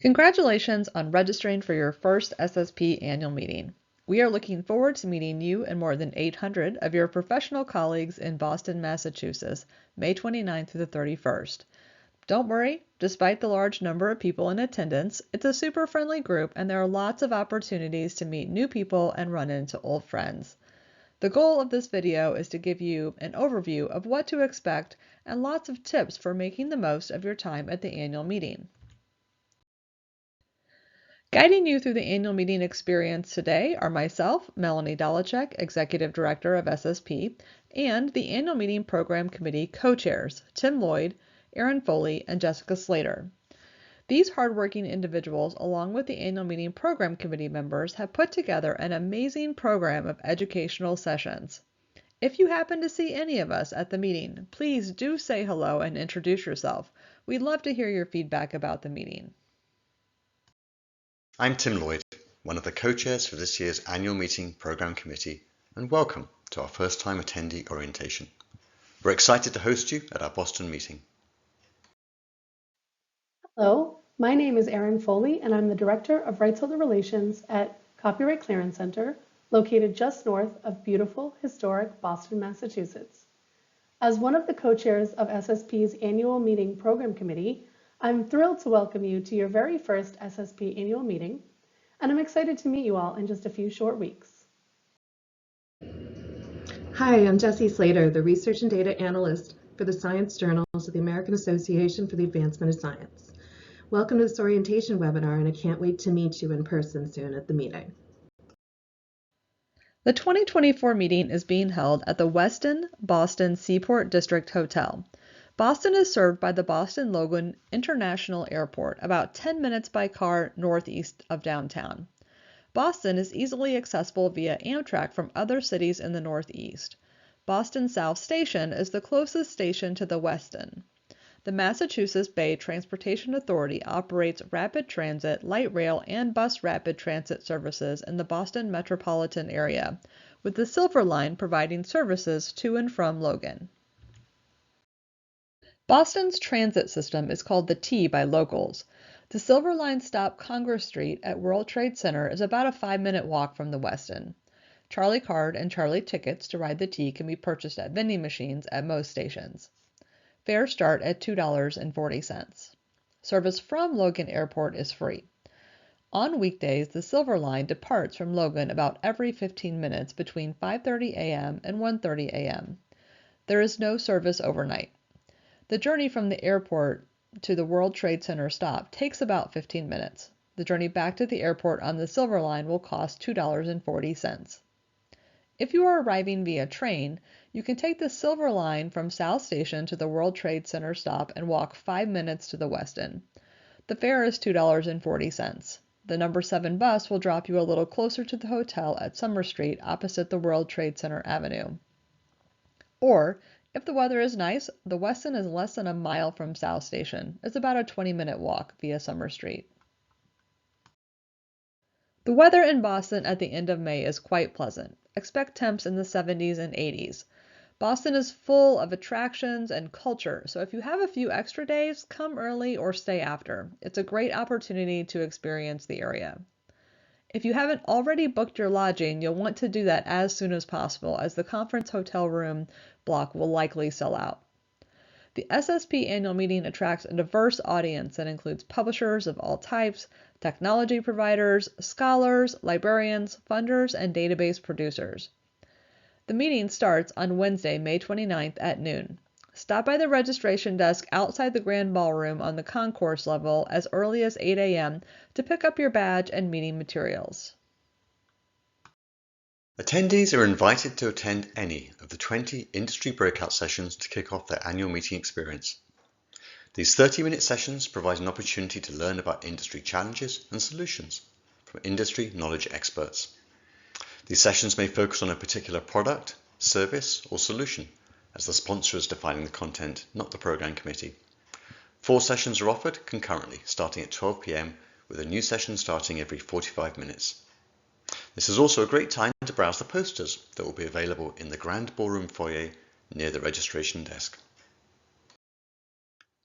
Congratulations on registering for your first SSP annual meeting. We are looking forward to meeting you and more than 800 of your professional colleagues in Boston, Massachusetts, May 29th through the 31st. Don't worry, despite the large number of people in attendance, it's a super friendly group and there are lots of opportunities to meet new people and run into old friends. The goal of this video is to give you an overview of what to expect and lots of tips for making the most of your time at the annual meeting. Guiding you through the annual meeting experience today are myself, Melanie Dolechek, Executive Director of SSP, and the Annual Meeting Program Committee co-chairs, Tim Lloyd, Erin Foley, and Jessie Slater. These hardworking individuals, along with the Annual Meeting Program Committee members, have put together an amazing program of educational sessions. If you happen to see any of us at the meeting, please do say hello and introduce yourself. We'd love to hear your feedback about the meeting. I'm Tim Lloyd, one of the co-chairs for this year's Annual Meeting Program Committee, and welcome to our first time attendee orientation. We're excited to host you at our Boston meeting. Hello, my name is Erin Foley, and I'm the Director of Rights Holder Relations at Copyright Clearance Center, located just north of beautiful, historic Boston, Massachusetts. As one of the co-chairs of SSP's Annual Meeting Program Committee, I'm thrilled to welcome you to your very first SSP annual meeting, and I'm excited to meet you all in just a few short weeks. Hi, I'm Jessie Slater, the Research and Data Analyst for the Science Journals of the American Association for the Advancement of Science. Welcome to this orientation webinar, and I can't wait to meet you in person soon at the meeting. The 2024 meeting is being held at the Westin Boston Seaport District Hotel. Boston is served by the Boston Logan International Airport, about 10 minutes by car northeast of downtown. Boston is easily accessible via Amtrak from other cities in the Northeast. Boston South Station is the closest station to the Westin. The Massachusetts Bay Transportation Authority operates rapid transit, light rail, and bus rapid transit services in the Boston metropolitan area, with the Silver Line providing services to and from Logan. Boston's transit system is called the T by locals. The Silver Line stop Congress Street at World Trade Center is about a 5-minute walk from the Westin. Charlie Card and Charlie tickets to ride the T can be purchased at vending machines at most stations. Fares start at $2.40. Service from Logan Airport is free. On weekdays, the Silver Line departs from Logan about every 15 minutes between 5:30 a.m. and 1:30 a.m. There is no service overnight. The journey from the airport to the World Trade Center stop takes about 15 minutes. The journey back to the airport on the Silver Line will cost $2.40. If you are arriving via train, you can take the Silver Line from South Station to the World Trade Center stop and walk 5 minutes to the Westin. The fare is $2.40. The number 7 bus will drop you a little closer to the hotel at Summer Street opposite the World Trade Center Avenue. Or, if the weather is nice, the Westin is less than a mile from South Station. It's about a 20-minute walk via Summer Street. The weather in Boston at the end of May is quite pleasant. Expect temps in the 70s and 80s. Boston is full of attractions and culture, so if you have a few extra days, come early or stay after. It's a great opportunity to experience the area. If you haven't already booked your lodging, you'll want to do that as soon as possible, as the conference hotel room block will likely sell out. The SSP annual meeting attracts a diverse audience that includes publishers of all types, technology providers, scholars, librarians, funders, and database producers. The meeting starts on Wednesday, May 29th at noon. Stop by the registration desk outside the Grand Ballroom on the concourse level as early as 8 a.m. to pick up your badge and meeting materials. Attendees are invited to attend any of the 20 industry breakout sessions to kick off their annual meeting experience. These 30-minute sessions provide an opportunity to learn about industry challenges and solutions from industry knowledge experts. These sessions may focus on a particular product, service, or solution, as the sponsor is defining the content, not the program committee. 4 sessions are offered concurrently, starting at 12 p.m, with a new session starting every 45 minutes. This is also a great time to browse the posters that will be available in the Grand Ballroom foyer near the registration desk.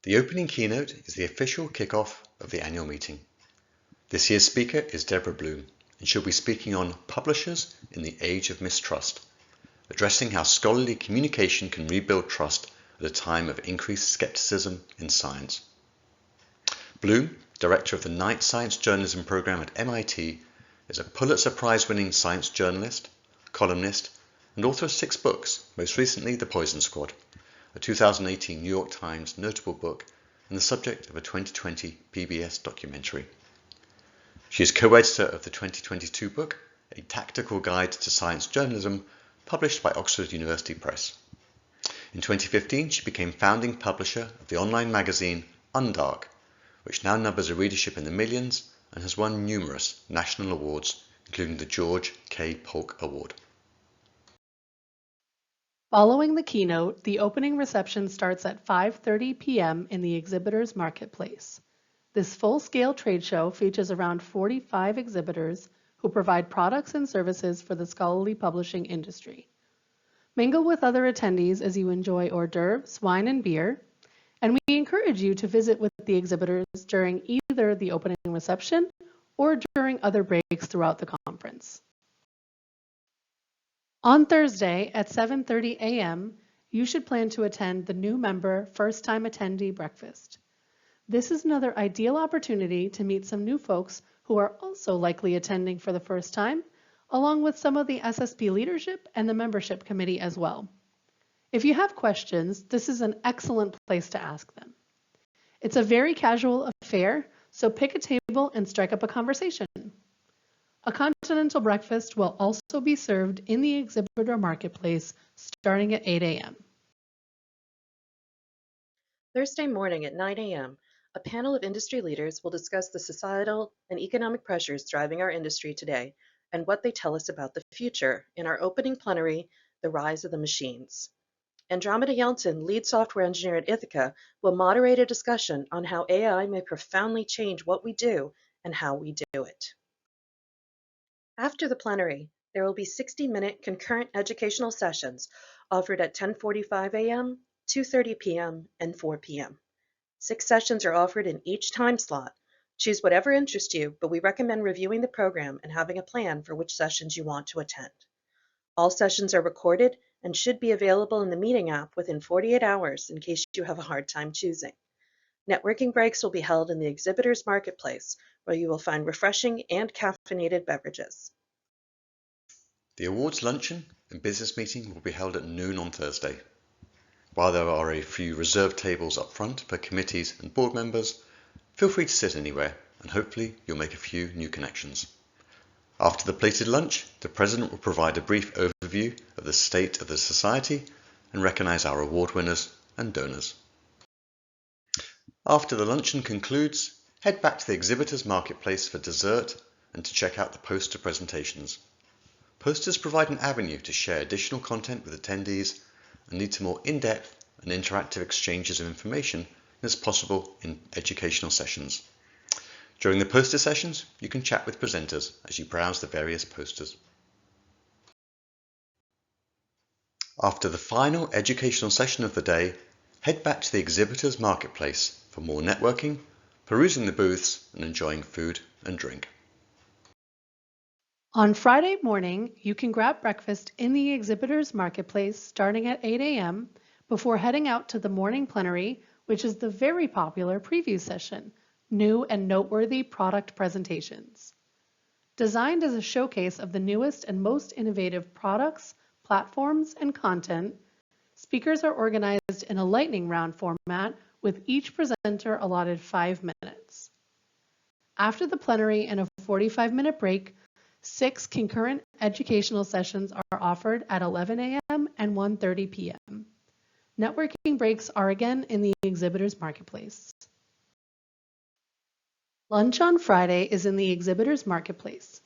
The opening keynote is the official kickoff of the annual meeting. This year's speaker is Deborah Bloom, and she'll be speaking on Publishers in the Age of Mistrust, addressing how scholarly communication can rebuild trust at a time of increased skepticism in science. Bloom, director of the Knight Science Journalism program at MIT, is a Pulitzer Prize-winning science journalist, columnist, and author of 6 books, most recently The Poison Squad, a 2018 New York Times notable book and the subject of a 2020 PBS documentary. She is co-editor of the 2022 book, A Tactical Guide to Science Journalism, published by Oxford University Press. In 2015, she became founding publisher of the online magazine Undark, which now numbers a readership in the millions and has won numerous national awards, including the George K. Polk Award. Following the keynote, the opening reception starts at 5:30 p.m. in the Exhibitors Marketplace. This full-scale trade show features around 45 exhibitors who provide products and services for the scholarly publishing industry. Mingle with other attendees as you enjoy hors d'oeuvres, wine, and beer, and we encourage you to visit with the exhibitors during either the opening reception or during other breaks throughout the conference. On Thursday at 7:30 a.m., you should plan to attend the new member first-time attendee breakfast. This is another ideal opportunity to meet some new folks who are also likely attending for the first time, along with some of the SSP leadership and the membership committee as well. If you have questions, this is an excellent place to ask them. It's a very casual affair, so pick a table and strike up a conversation. A continental breakfast will also be served in the exhibitor marketplace starting at 8 a.m. Thursday morning at 9 a.m., a panel of industry leaders will discuss the societal and economic pressures driving our industry today and what they tell us about the future in our opening plenary, The Rise of the Machines. Andromeda Yeltsin, lead software engineer at Ithaca, will moderate a discussion on how AI may profoundly change what we do and how we do it. After the plenary, there will be 60-minute concurrent educational sessions offered at 10:45 a.m., 2:30 p.m., and 4 p.m. 6 sessions are offered in each time slot. Choose whatever interests you, but we recommend reviewing the program and having a plan for which sessions you want to attend. All sessions are recorded and should be available in the meeting app within 48 hours in case you have a hard time choosing. Networking breaks will be held in the exhibitors marketplace, where you will find refreshing and caffeinated beverages. The awards luncheon and business meeting will be held at noon on Thursday. While there are a few reserved tables up front for committees and board members, feel free to sit anywhere and hopefully you'll make a few new connections. After the plated lunch, the President will provide a brief overview of the state of the Society and recognise our award winners and donors. After the luncheon concludes, head back to the Exhibitors Marketplace for dessert and to check out the poster presentations. Posters provide an avenue to share additional content with attendees and lead to more in-depth and interactive exchanges of information than is possible in educational sessions. During the poster sessions, you can chat with presenters as you browse the various posters. After the final educational session of the day, head back to the Exhibitors Marketplace for more networking, perusing the booths, and enjoying food and drink. On Friday morning, you can grab breakfast in the Exhibitors Marketplace starting at 8 a.m. before heading out to the morning plenary, which is the very popular preview session, New and Noteworthy Product Presentations. Designed as a showcase of the newest and most innovative products, platforms, and content, speakers are organized in a lightning round format with each presenter allotted 5 minutes. After the plenary and a 45-minute break, 6 concurrent educational sessions are offered at 11 a.m. and 1:30 p.m. Networking breaks are again in the Exhibitors Marketplace. Lunch on Friday is in the Exhibitors Marketplace.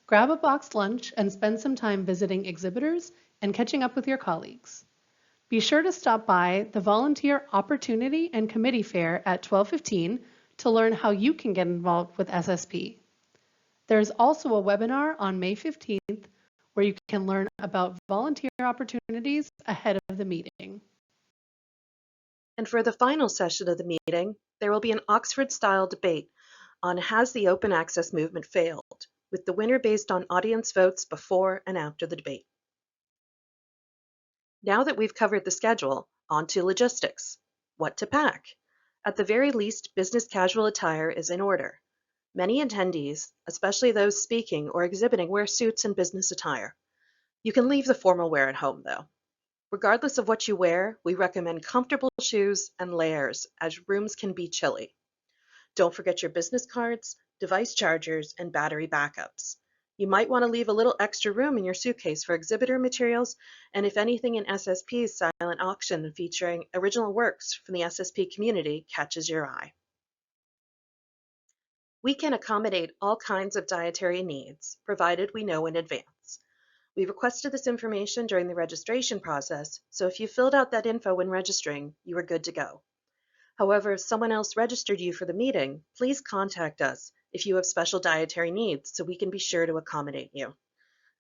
Grab a boxed lunch and spend some time visiting exhibitors and catching up with your colleagues. Be sure to stop by the Volunteer Opportunity and Committee Fair at 12:15 to learn how you can get involved with SSP. There's also a webinar on May 15th where you can learn about volunteer opportunities ahead of the meeting. And for the final session of the meeting, there will be an Oxford-style debate on Has the Open Access Movement Failed?, with the winner based on audience votes before and after the debate. Now that we've covered the schedule, on to logistics. What to pack? At the very least, business casual attire is in order. Many attendees, especially those speaking or exhibiting, wear suits and business attire. You can leave the formal wear at home, though. Regardless of what you wear, we recommend comfortable shoes and layers, as rooms can be chilly. Don't forget your business cards, device chargers, and battery backups. You might want to leave a little extra room in your suitcase for exhibitor materials, and if anything in SSP's silent auction featuring original works from the SSP community catches your eye. We can accommodate all kinds of dietary needs, provided we know in advance. We requested this information during the registration process, so if you filled out that info when registering, you are good to go. However, if someone else registered you for the meeting, please contact us if you have special dietary needs so we can be sure to accommodate you.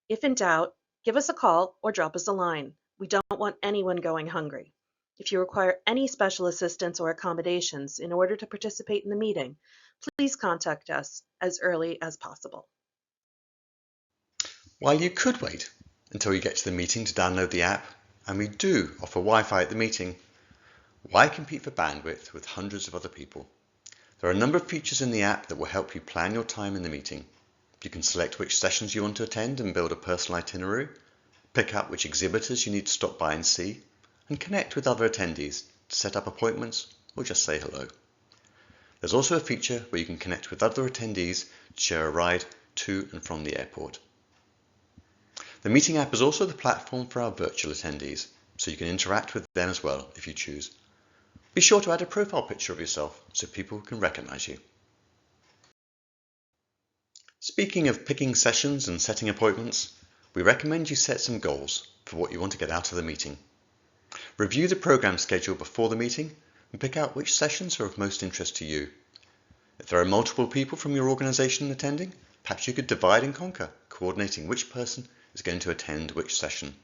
If in doubt, give us a call or drop us a line. We don't want anyone going hungry. If you require any special assistance or accommodations in order to participate in the meeting, please contact us as early as possible. While you could wait until you get to the meeting to download the app, and we do offer Wi-Fi at the meeting, why compete for bandwidth with hundreds of other people? There are a number of features in the app that will help you plan your time in the meeting. You can select which sessions you want to attend and build a personal itinerary, pick out which exhibitors you need to stop by and see, and connect with other attendees to set up appointments or just say hello. There's also a feature where you can connect with other attendees to share a ride to and from the airport. The meeting app is also the platform for our virtual attendees, so you can interact with them as well if you choose. Be sure to add a profile picture of yourself so people can recognize you. Speaking of picking sessions and setting appointments, we recommend you set some goals for what you want to get out of the meeting. Review the program schedule before the meeting and pick out which sessions are of most interest to you. If there are multiple people from your organization attending, perhaps you could divide and conquer, coordinating which person is going to attend which session.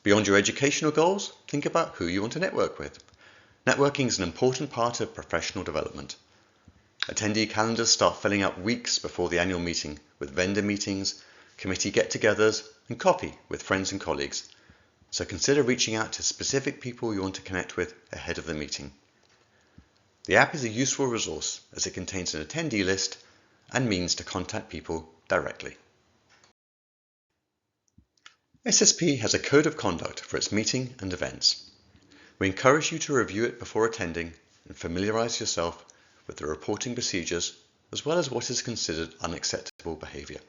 Beyond your educational goals, think about who you want to network with. Networking is an important part of professional development. Attendee calendars start filling up weeks before the annual meeting with vendor meetings, committee get-togethers, and coffee with friends and colleagues. So consider reaching out to specific people you want to connect with ahead of the meeting. The app is a useful resource as it contains an attendee list and means to contact people directly. SSP has a code of conduct for its meeting and events. We encourage you to review it before attending and familiarize yourself with the reporting procedures as well as what is considered unacceptable behavior.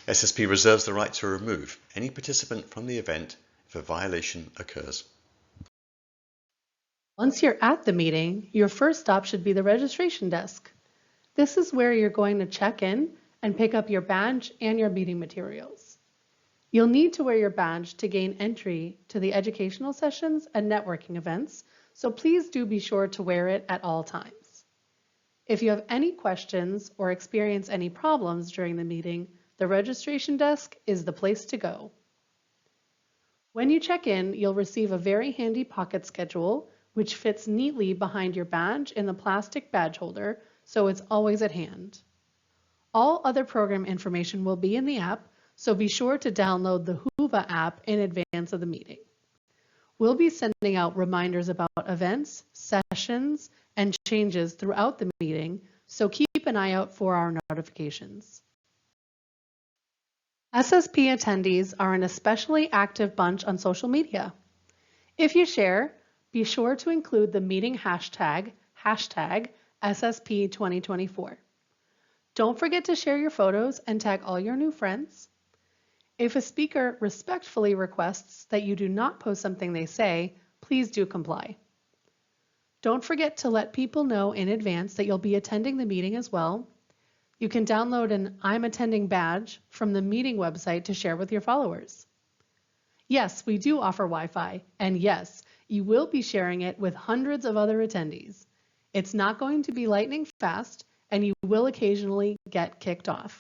SSP reserves the right to remove any participant from the event if a violation occurs. Once you're at the meeting, your first stop should be the registration desk. This is where you're going to check in and pick up your badge and your meeting materials. You'll need to wear your badge to gain entry to the educational sessions and networking events, so please do be sure to wear it at all times. If you have any questions or experience any problems during the meeting, the registration desk is the place to go. When you check in, you'll receive a very handy pocket schedule, which fits neatly behind your badge in the plastic badge holder, so it's always at hand. All other program information will be in the app, so be sure to download the Whova app in advance of the meeting. We'll be sending out reminders about events, sessions, and changes throughout the meeting, so keep an eye out for our notifications. SSP attendees are an especially active bunch on social media. If you share, be sure to include the meeting hashtag SSP2024. Don't forget to share your photos and tag all your new friends. If a speaker respectfully requests that you do not post something they say, please do comply. Don't forget to let people know in advance that you'll be attending the meeting as well. You can download an I'm attending badge from the meeting website to share with your followers. Yes, we do offer Wi-Fi, and yes, you will be sharing it with hundreds of other attendees. It's not going to be lightning fast, and you will occasionally get kicked off.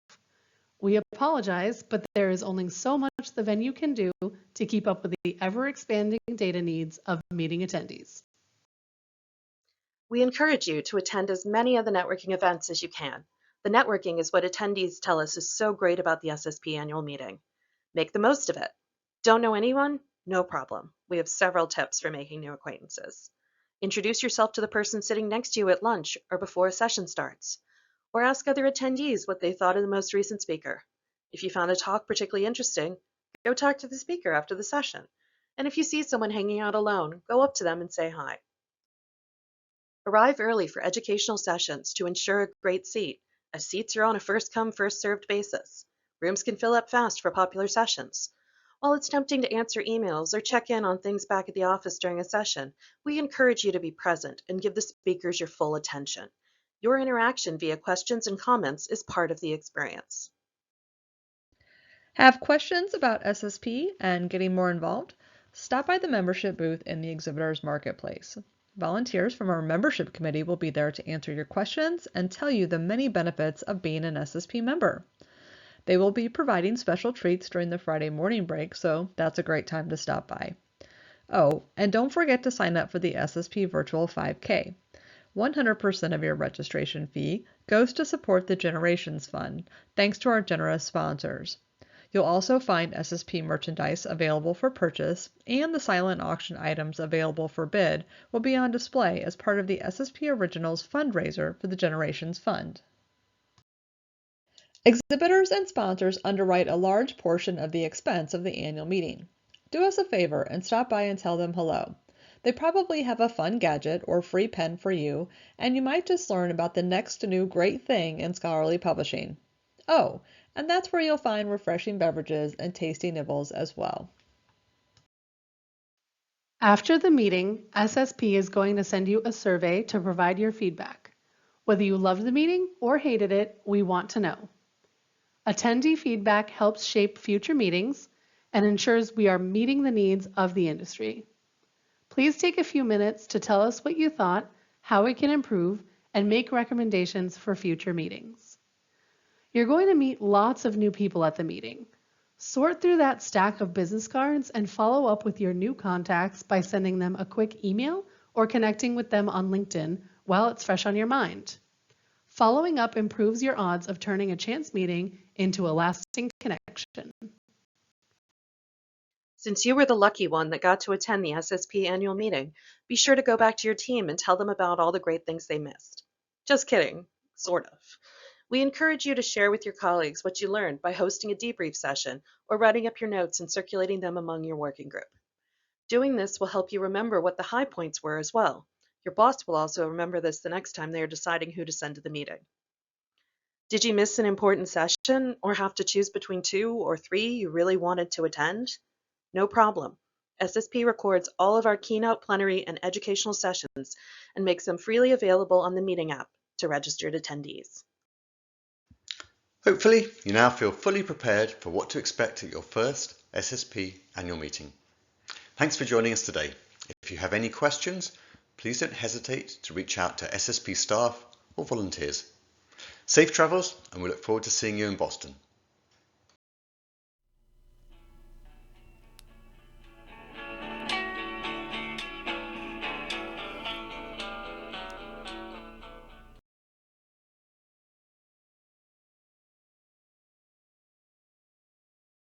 We apologize, but there is only so much the venue can do to keep up with the ever-expanding data needs of meeting attendees. We encourage you to attend as many of the networking events as you can. The networking is what attendees tell us is so great about the SSP annual meeting. Make the most of it. Don't know anyone? No problem. We have several tips for making new acquaintances. Introduce yourself to the person sitting next to you at lunch or before a session starts. Or ask other attendees what they thought of the most recent speaker. If you found a talk particularly interesting, go talk to the speaker after the session. And if you see someone hanging out alone, go up to them and say hi. Arrive early for educational sessions to ensure a great seat, as seats are on a first-come, first-served basis. Rooms can fill up fast for popular sessions. While it's tempting to answer emails or check in on things back at the office during a session, we encourage you to be present and give the speakers your full attention. Your interaction via questions and comments is part of the experience. Have questions about SSP and getting more involved? Stop by the membership booth in the exhibitors marketplace. Volunteers from our membership committee will be there to answer your questions and tell you the many benefits of being an SSP member. They will be providing special treats during the Friday morning break, so that's a great time to stop by. Oh, and don't forget to sign up for the SSP Virtual 5K. 100% of your registration fee goes to support the Generations Fund, thanks to our generous sponsors. You'll also find SSP merchandise available for purchase, and the silent auction items available for bid will be on display as part of the SSP Originals fundraiser for the Generations Fund. Exhibitors and sponsors underwrite a large portion of the expense of the annual meeting. Do us a favor and stop by and tell them hello. They probably have a fun gadget or free pen for you, and you might just learn about the next new great thing in scholarly publishing. Oh, and that's where you'll find refreshing beverages and tasty nibbles as well. After the meeting, SSP is going to send you a survey to provide your feedback. Whether you loved the meeting or hated it, we want to know. Attendee feedback helps shape future meetings and ensures we are meeting the needs of the industry. Please take a few minutes to tell us what you thought, how we can improve, and make recommendations for future meetings. You're going to meet lots of new people at the meeting. Sort through that stack of business cards and follow up with your new contacts by sending them a quick email or connecting with them on LinkedIn while it's fresh on your mind. Following up improves your odds of turning a chance meeting into a lasting connection. Since you were the lucky one that got to attend the SSP annual meeting, be sure to go back to your team and tell them about all the great things they missed. Just kidding, sort of. We encourage you to share with your colleagues what you learned by hosting a debrief session or writing up your notes and circulating them among your working group. Doing this will help you remember what the high points were as well. Your boss will also remember this the next time they are deciding who to send to the meeting. Did you miss an important session or have to choose between 2 or 3 you really wanted to attend? No problem. SSP records all of our keynote, plenary, and educational sessions and makes them freely available on the meeting app to registered attendees. Hopefully, you now feel fully prepared for what to expect at your first SSP annual meeting. Thanks for joining us today. If you have any questions, please don't hesitate to reach out to SSP staff or volunteers. Safe travels, and we look forward to seeing you in Boston.